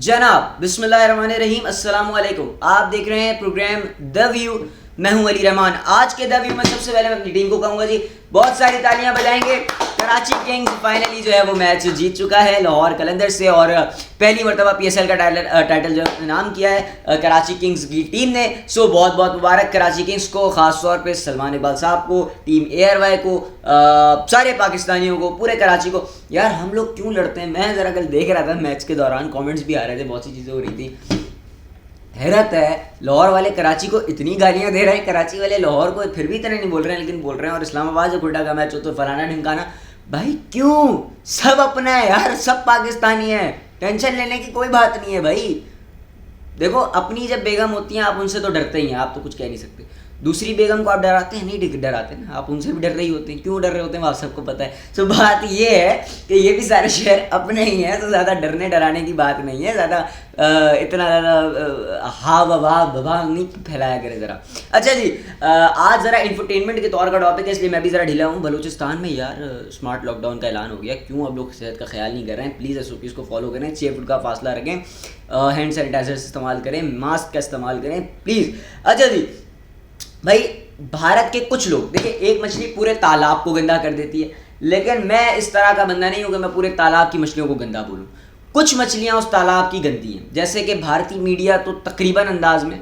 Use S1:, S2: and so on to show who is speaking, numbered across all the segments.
S1: जनाब बिस्मिल्लाहिर्रहमानिर्रहीम अस्सलाम वालेकुम। आप देख रहे हैं प्रोग्राम द व्यू। मैं हूं अली रहमान। आज के द व्यू में सबसे पहले मैं अपनी टीम को कहूंगा जी बहुत सारी तालियां बजाएंगे। कराची किंग्स फाइनली जो है वो मैच जीत चुका है लाहौर कलंदर से और पहली मरतबा पीएसएल का टाइटल जो नाम किया है कराची किंग्स की टीम ने। सो बहुत बहुत मुबारक कराची किंग्स को, ख़ास तौर पे सलमान इकबाल साहब को, टीम ARY को, सारे पाकिस्तानियों को, पूरे कराची को। यार हम लोग क्यों लड़ते हैं? मैं ज़रा कल देख रहा था मैच के दौरान, कमेंट्स भी आ रहे थे, बहुत सी चीज़ें हो रही थी। हैरत है, लाहौर वाले कराची को इतनी गालियां दे रहे हैं, कराची वाले लाहौर को फिर भी इतना नहीं बोल रहे हैं, लेकिन बोल रहे हैं। और इस्लामाबाद से कोयटा का मैच हो तो फलाना ढिमकाना। भाई क्यों? सब अपना है यार, सब पाकिस्तानी है, टेंशन लेने की कोई बात नहीं है भाई। देखो अपनी जब बेगम होती हैं आप उनसे तो डरते ही हैं, आप तो कुछ कह नहीं सकते। दूसरी बेगम को आप डराते हैं? नहीं डराते ना, आप उनसे भी डर रही होते हैं। क्यों डर रहे होते हैं वो आप सबको पता है। सो बात ये है कि ये भी सारे शहर अपने ही हैं, तो ज़्यादा डरने डराने की बात नहीं है, ज़्यादा इतना ज़्यादा हा नहीं फैलाया करे ज़रा। अच्छा जी, आज ज़रा इंफरटेनमेंट के तौर का टॉपिक है, इसलिए मैं भी ज़रा ढीला हूँ। बलूचिस्तान में यार स्मार्ट लॉकडाउन का ऐलान हो गया। क्यों अब लोग सेहत का ख्याल नहीं कर रहे हैं? प्लीज़ SOPs को फॉलो करें, 6 फुट का फासला रखें, हैंड सैनिटाइजर इस्तेमाल करें, मास्क का इस्तेमाल करें प्लीज़। अच्छा जी भाई, भारत के कुछ लोग, देखिए एक मछली पूरे तालाब को गंदा कर देती है, लेकिन मैं इस तरह का बंदा नहीं हूँ कि मैं पूरे तालाब की मछलियों को गंदा बोलूँ। कुछ मछलियाँ उस तालाब की गंदी हैं, जैसे कि भारतीय मीडिया तो तकरीबन अंदाज में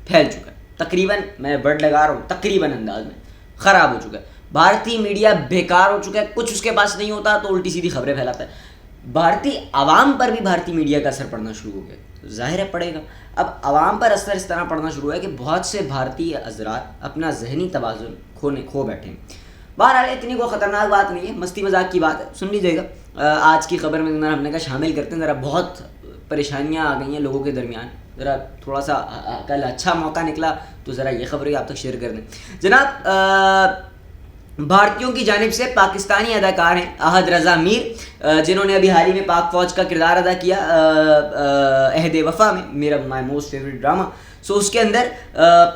S1: फैल चुका है। तकरीबन, मैं वर्ड लगा रहा हूँ, तकरीबन अंदाज में ख़राब हो चुका है। भारतीय मीडिया बेकार हो चुका है, कुछ उसके पास नहीं होता तो उल्टी सीधी खबरें फैलाता है। भारतीय आवाम पर भी भारतीय मीडिया का असर पड़ना शुरू हो गया, तो जाहिर है पड़ेगा। अब आवाम पर असर इस तरह पड़ना शुरू है कि बहुत से भारतीय हजरात अपना जहनी तवाज़ुन खो बैठे हैं। बहरहाल इतनी कोई ख़तरनाक बात नहीं है, मस्ती मजाक की बात है, सुन लीजिएगा। आज की खबर में हमने कहा शामिल करते हैं। ज़रा बहुत परेशानियाँ आ गई हैं लोगों के दरमियान, ज़रा थोड़ा सा कल अच्छा मौका निकला तो ज़रा ये खबर आप तक शेयर कर दें। जनाब, भारतीयों की जानिब से पाकिस्तानी अदाकार हैं अहद रज़ा मीर, जिन्होंने अभी हाल ही में पाक फ़ौज का किरदार अदा किया अहद वफ़ा में, मेरा माई मोस्ट फेवरेट ड्रामा। सो उसके अंदर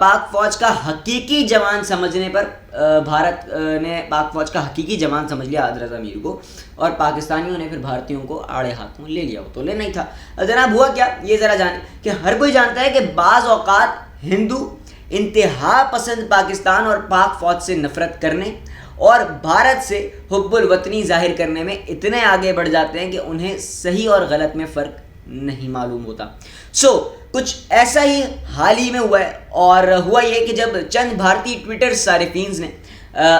S1: पाक फ़ौज का हकीकी जवान समझने पर भारत ने पाक फ़ौज का हकीकी जवान समझ लिया अहद रज़ा मीर को, और पाकिस्तानियों ने फिर भारतीयों को आड़े हाथों ले लिया। वो तो लेना ही था। जनाब हुआ क्या, ये ज़रा जाने कि हर कोई जानता है कि बाज़ औक़ात हिंदू इंतहा पसंद पाकिस्तान और पाक फ़ौज से नफ़रत करने और भारत से हुब्बुल वतनी जाहिर करने में इतने आगे बढ़ जाते हैं कि उन्हें सही और गलत में फ़र्क नहीं मालूम होता। सो कुछ ऐसा ही हाल ही में हुआ है, और हुआ ये कि जब चंद भारतीय ट्विटर सारिफीन ने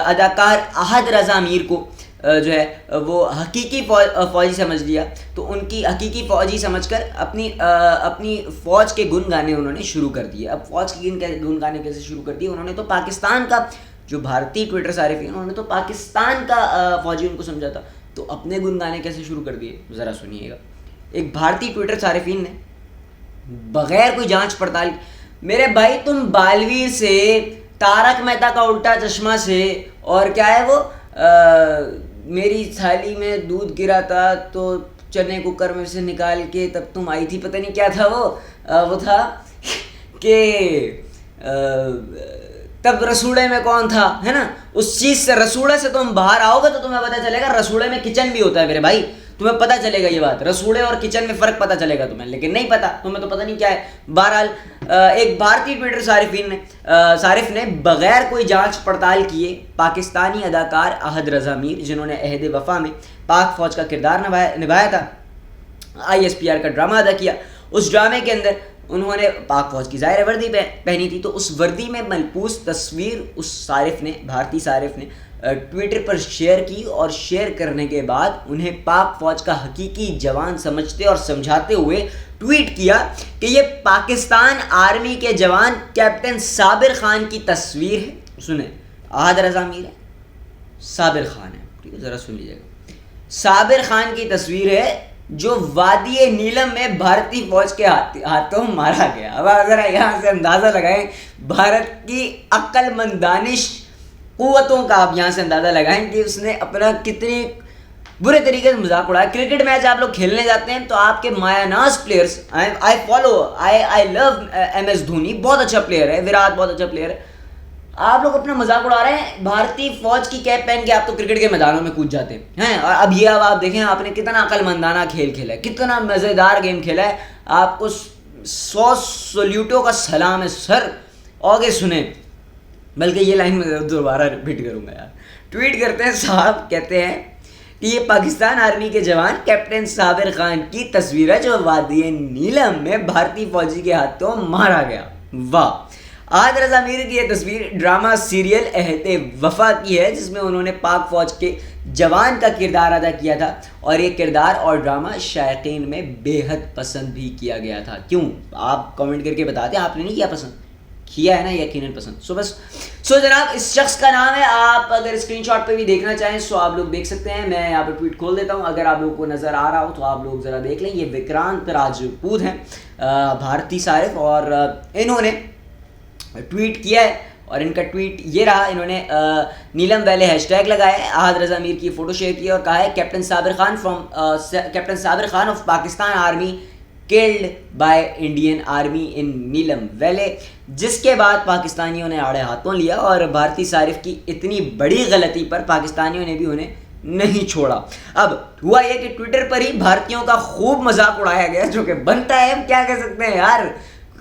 S1: अदाकार अहद रज़ा मीर को जो है वो हकीकी फ़ौजी समझ लिया, तो उनकी हकीकी फ़ौजी समझकर अपनी फ़ौज के गुन गाने उन्होंने शुरू कर दिए। अब फ़ौज के गुन गाने कैसे शुरू कर दिए? उन्होंने तो पाकिस्तान का, जो भारतीय ट्विटर सारिफीन, उन्होंने तो पाकिस्तान का फ़ौजी उनको समझा था, तो अपने गुन गाने कैसे शुरू कर दिए ज़रा सुनिएगा। एक भारतीय ट्विटर सारिफीन ने बग़ैर कोई जांच पड़ताल, मेरे भाई तुम बालवीर से, तारक मेहता का उल्टा चश्मा से, और क्या है वो मेरी थाली में दूध गिरा था तो चने कुकर में से निकाल के तब तुम आई थी, पता नहीं क्या था वो था कि तब रसोड़े में कौन था, है ना? उस चीज़ से, रसोड़े से तुम बाहर आओगे तो तुम्हें पता चलेगा रसोड़े में किचन भी होता है मेरे भाई। तुम्हें पता चलेगा ये बात, रसोड़े और किचन में फ़र्क पता चलेगा तुम्हें, लेकिन नहीं पता तुम्हें, तो पता नहीं क्या है। बहरहाल एक भारतीय ट्विटर सारिफ ने बग़ैर कोई जांच पड़ताल किए पाकिस्तानी अदाकार अहद रज़ा मीर, जिन्होंने अहद वफ़ा में पाक फ़ौज का किरदार निभाया था, ISPR का ड्रामा अदा किया। उस ड्रामे के अंदर उन्होंने पाक फ़ौज की ज़ाहिर वर्दी पहनी थी, तो उस वर्दी में मलबूस तस्वीर उस भारतीय सारिफ ने ट्विटर पर शेयर की, और शेयर करने के बाद उन्हें पाक फ़ौज का हकीकी जवान समझते और समझाते हुए ट्वीट किया कि ये पाकिस्तान आर्मी के जवान कैप्टन साबिर खान की तस्वीर है। सुने, अहद रज़ा मीर है, साबिर खान है, ठीक है, ज़रा सुन लीजिएगा। साबिर खान की तस्वीर है जो वादी नीलम में भारतीय फौज के हाथों मारा गया। अब ज़रा यहाँ से अंदाज़ा लगाएं भारत की अक्लमंद दानिश क़ुव्वतों का, आप यहाँ से अंदाज़ा लगाएं कि उसने अपना कितने बुरे तरीके से मजाक उड़ाया। क्रिकेट मैच आप लोग खेलने जाते हैं तो आपके मायानाज players, I love MS Dhoni, बहुत अच्छा प्लेयर है, विराट बहुत अच्छा प्लेयर है, आप लोग अपना मजाक उड़ा रहे हैं, भारतीय फौज की कैप पहन के आप तो क्रिकेट के मैदानों में कूद जाते हैं। और अब आप देखें आपने कितना अकलमंदाना खेल खेला है, कितना मज़ेदार गेम खेला है, आपको 100 सल्यूटों का सलाम है सर। आगे सुने, बल्कि ये लाइन में दोबारा रिपीट करूंगा यार। ट्वीट करते हैं साहब, कहते हैं कि ये पाकिस्तान आर्मी के जवान कैप्टन साबिर खान की तस्वीर है जो वादी नीलम में भारतीय फौजी के हाथों मारा गया। वाह। आहद रज़ा मीर की यह तस्वीर ड्रामा सीरियल अहदे वफा की है, जिसमें उन्होंने पाक फौज के जवान का किरदार अदा किया था, और ये किरदार और ड्रामा शायकीन में बेहद पसंद भी किया गया था। क्यों, आप कमेंट करके बताते, आपने नहीं किया पसंद? किया है ना, यकीनन पसंद। सो जनाब, इस शख्स का नाम है, आप अगर स्क्रीनशॉट पे भी देखना चाहें तो आप लोग देख सकते हैं। मैं यहाँ पर ट्वीट खोल देता हूँ, अगर आप लोगों को नज़र आ रहा हो तो आप लोग ज़रा देख लें। ये विक्रांत राजपूत हैं, भारतीय सारिफ, और इन्होंने ट्वीट किया है, और इनका ट्वीट ये रहा। इन्होंने नीलम वैले हैशटैग लगाया है, आहद रज़ा मीर की फ़ोटो शेयर की और कहा है captain Sabir Khan of Pakistan army killed by Indian army in Neelum valley. जिसके बाद पाकिस्तानियों ने आड़े हाथों लिया, और भारतीय सारिफ की इतनी बड़ी गलती पर पाकिस्तानियों ने भी उन्हें नहीं छोड़ा। अब हुआ यह कि ट्विटर पर ही भारतीयों का खूब मजाक उड़ाया गया, जो कि बनता है, हम क्या कह सकते हैं यार,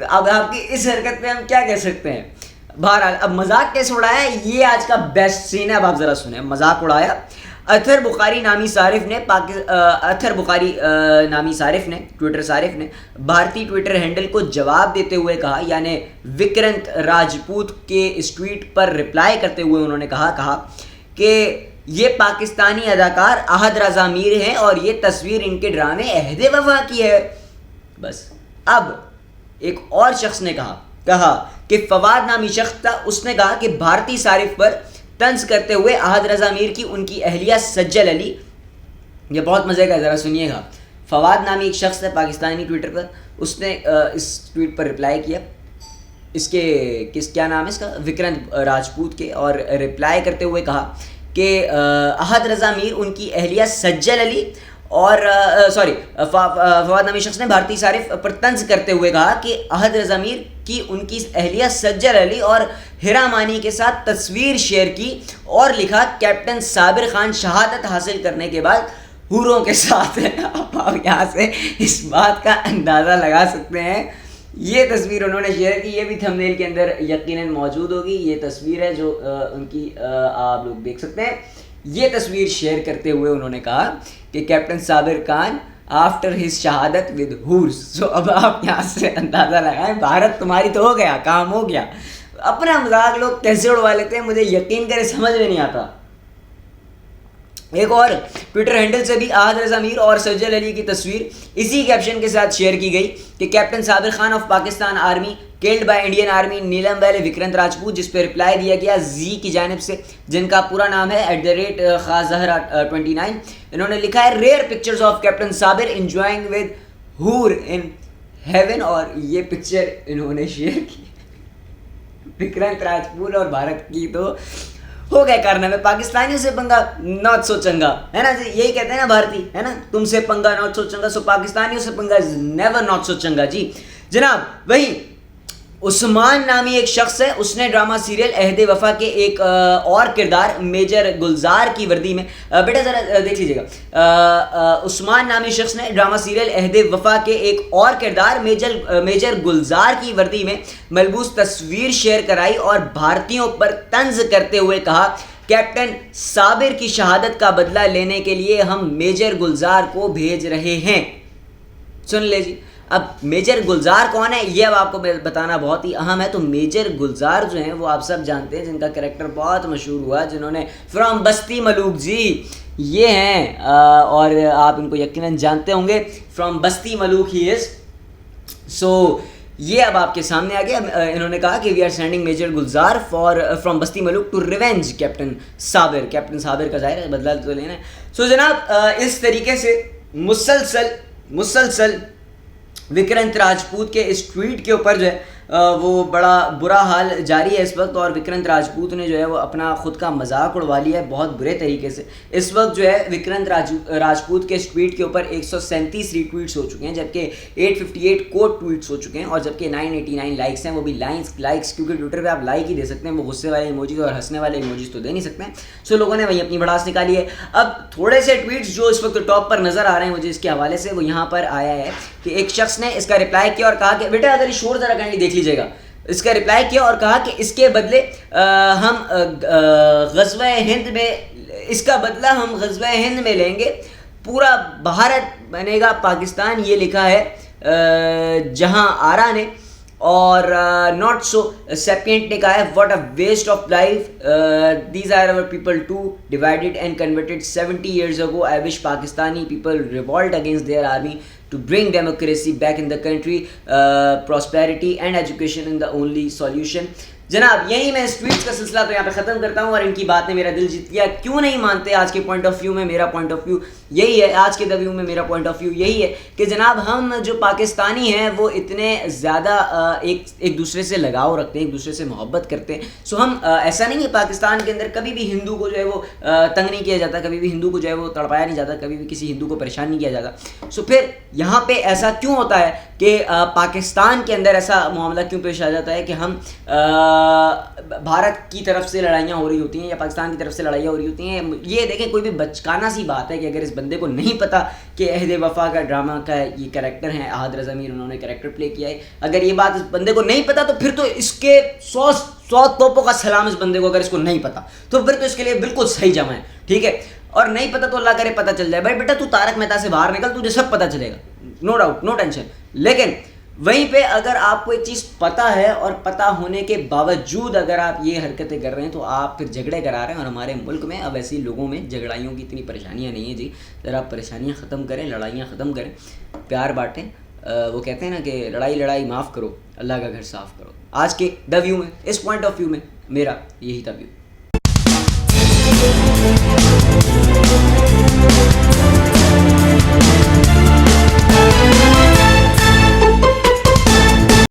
S1: अब आपकी इस हरकत पे हम क्या कह सकते हैं। बहरहाल, अब मजाक कैसे उड़ाया, ये आज का बेस्ट सीन है, अब आप ज़रा सुने। मजाक उड़ाया अथर बुखारी नामी सारिफ ने ट्विटर सारिफ ने भारतीय ट्विटर हैंडल को जवाब देते हुए कहा, यानी विक्रांत राजपूत के इस ट्वीट पर रिप्लाई करते हुए उन्होंने कहा कि ये पाकिस्तानी अदाकार आहद रज़ा मीर हैं और ये तस्वीर इनके ड्रामे अहदे वफा की है। बस अब एक और शख्स ने कहा कि फवाद नामी शख्स था, उसने कहा कि भारतीय सारिफ पर तंज करते हुए आहद रज़ा मीर की उनकी अहलिया सज्जल अली, ये बहुत मज़े का, ज़रा सुनिएगा। फवाद नामी एक शख्स है पाकिस्तानी ट्विटर पर, उसने इस ट्वीट पर रिप्लाई किया, क्या नाम है इसका, विक्रांत राजपूत के, और रिप्लाई करते हुए कहा कि आहद रज़ा मीर उनकी अहलिया सज्जल अली और फवाद नामी शख्स ने भारतीय सारिफ पर तंज करते हुए कहा कि आहद रज़ा मीर की उनकी अहलिया सज्जल अली और हिरा मानी के साथ तस्वीर शेयर की, और लिखा कैप्टन साबिर खान शहादत हासिल करने के बाद हूरों के साथ है। आप यहाँ से इस बात का अंदाज़ा लगा सकते हैं। ये तस्वीर उन्होंने शेयर की, ये भी थंबनेल के अंदर यकीनन मौजूद होगी। ये तस्वीर है जो उनकी आप लोग देख सकते हैं। ये तस्वीर शेयर करते हुए उन्होंने कहा कि captain Sabir Khan after his शहादत विद हूर्स। सो अब आप यहाँ से अंदाज़ा लगाएं, भारत तुम्हारी तो हो गया, काम हो गया। अपना मजाक लोग कैसे उड़वा लेते हैं, मुझे यकीन करे समझ में नहीं आता। एक और ट्विटर हैंडल से भी आहद रज़ा मीर और सज्जल अली की तस्वीर इसी कैप्शन के साथ शेयर की गई कि captain Sabir Khan of Pakistan army killed by Indian army Neelum valley Vikrant Rajput, जिस पर रिप्लाई दिया गया जी की जानिब से, जिनका पूरा नाम है @खाजहरा 29। इन्होंने लिखा है rare pictures of captain Sabir enjoying with हूर इन हेवन, और ये पिक्चर इन्होंने शेयर की। विक्रांत राजपूत और भारत की तो हो गए कारनामे, पाकिस्तानियों से पंगा नॉट सो चंगा, है ना जी, यही कहते हैं ना भारतीय, है ना, तुमसे पंगा नॉट सो चंगा। सो पाकिस्तानियों से पंगा इज नेवर नॉट सो चंगा जी जनाब। वही उस्मान नामी एक शख्स है, उसने ड्रामा सीरियल अहदे वफा के एक और किरदार मेजर गुलजार की वर्दी में, बेटा ज़रा देख लीजिएगा, उस्मान नामी शख्स ने ड्रामा सीरियल अहदे वफा के एक और किरदार मेजर गुलजार की वर्दी में मलबूस तस्वीर शेयर कराई और भारतीयों पर तंज करते हुए कहा कैप्टन साबिर की शहादत का बदला लेने के लिए हम मेजर गुलजार को भेज रहे हैं। सुन ले जी, अब मेजर गुलजार कौन है ये अब आपको बताना बहुत ही अहम है। तो मेजर गुलजार जो हैं वो आप सब जानते हैं, जिनका कैरेक्टर बहुत मशहूर हुआ, जिन्होंने फ्रॉम बस्ती मलूक जी ये हैं, और आप इनको यकीनन जानते होंगे, from Basti Malook he is. सो ये अब आपके सामने आ गया। इन्होंने कहा कि we are sending major Gulzar from Basti Malook to revenge captain Sabir. Captain Sabir का जाहिर है बदला तो लेना है। सो जनाब, इस तरीके से मुसलसल विक्रांत राजपूत के इस ट्वीट के ऊपर जो है वो बड़ा बुरा हाल जारी है इस वक्त, और विक्रांत राजपूत ने जो है वो अपना खुद का मजाक उड़वा लिया है बहुत बुरे तरीके से। इस वक्त जो है विक्रांत राजपूत के ट्वीट के ऊपर 137 रीट्वीट्स हो चुके हैं, जबकि 858 कोट ट्वीट्स हो चुके हैं, और जबकि 989 लाइक्स हैं, वो भी लाइक्स क्योंकि ट्विटर पे आप लाइक ही दे सकते हैं, वो गुस्से वाले इमोजीज और हंसने वाले इमोजीज तो दे नहीं सकते हैं। सो लोगों ने वही अपनी भड़ास निकाली है। अब थोड़े से ट्वीट्स जो इस वक्त टॉप पर नजर आ रहे हैं मुझे इसके हवाले से, वो यहाँ पर आया है कि एक शख्स ने इसका रिप्लाई किया और कहा कि बेटा अगर ये शोर जरा काइंडली देख लीजिएगा, इसका रिप्लाई किया और कहा कि इसके बदले हम ग़ज़वा हिंद में, इसका बदला हम ग़ज़वा हिंद में लेंगे, पूरा भारत बनेगा पाकिस्तान, ये लिखा है जहां आरा ने। और नॉट सो सेपिएंट ने कहा है what a waste of life, these are our people to divided and converted 70 years ago. I wish Pakistani people revolt against their army to bring democracy back in the country. Prosperity and education is the only solution. जनाब यही मैं इस tweet का सिलसिला तो यहाँ पे ख़त्म करता हूँ, और इनकी बात ने मेरा दिल जीत लिया। क्यों नहीं मानते आज के पॉइंट ऑफ व्यू में? मेरा पॉइंट ऑफ व्यू यही है, आज के द व्यू में मेरा पॉइंट ऑफ व्यू यही है कि जनाब हम जो पाकिस्तानी हैं वो इतने ज़्यादा एक दूसरे से लगाव रखते हैं, एक दूसरे से मोहब्बत करते हैं। सो हम ऐसा नहीं है पाकिस्तान के अंदर कभी भी हिंदू को जो है वो तंग नहीं किया जाता, कभी भी हिंदू को जो है वो तड़पाया नहीं जाता, कभी भी किसी हिंदू को परेशान नहीं किया जाता। सो फिर यहाँ पे ऐसा क्यों होता है कि पाकिस्तान के अंदर ऐसा मामला क्यों पेश आ जाता है कि हम भारत की तरफ से लड़ाइयाँ हो रही होती हैं या पाकिस्तान की तरफ से लड़ाइयाँ हो रही होती हैं? ये देखें, कोई भी बचकाना सी बात है कि अगर इस बंदे को नहीं पता कि अहद वफा का ड्रामा का ये कैरेक्टर है, अहद रज़ा मीर उन्होंने कैरेक्टर प्ले किया है, अगर ये बात इस बंदे को नहीं पता तो फिर तो इसके 100 तोपों का सलाम इस बंदे को। अगर इसको नहीं पता तो फिर तो इसके लिए बिल्कुल सही जमा है, ठीक है। और नहीं पता तो अल्लाह करे पता चल जाए। भाई बेटा तू तारक मेहता से बाहर निकल, तुझे सब पता चलेगा, नो डाउट, नो टेंशन। लेकिन वहीं पे अगर आपको एक चीज़ पता है और पता होने के बावजूद अगर आप ये हरकतें कर रहे हैं तो आप फिर झगड़े करा रहे हैं। और हमारे मुल्क में अब ऐसे लोगों में झगड़ाइयों की इतनी परेशानियां नहीं है जी। ज़रा आप परेशानियां ख़त्म करें, लड़ाइयाँ ख़त्म करें, प्यार बांटें। वो कहते हैं ना कि लड़ाई माफ़ करो, अल्लाह का घर साफ़ करो। आज के द व्यू में, इस पॉइंट ऑफ व्यू में मेरा यही द व्यू।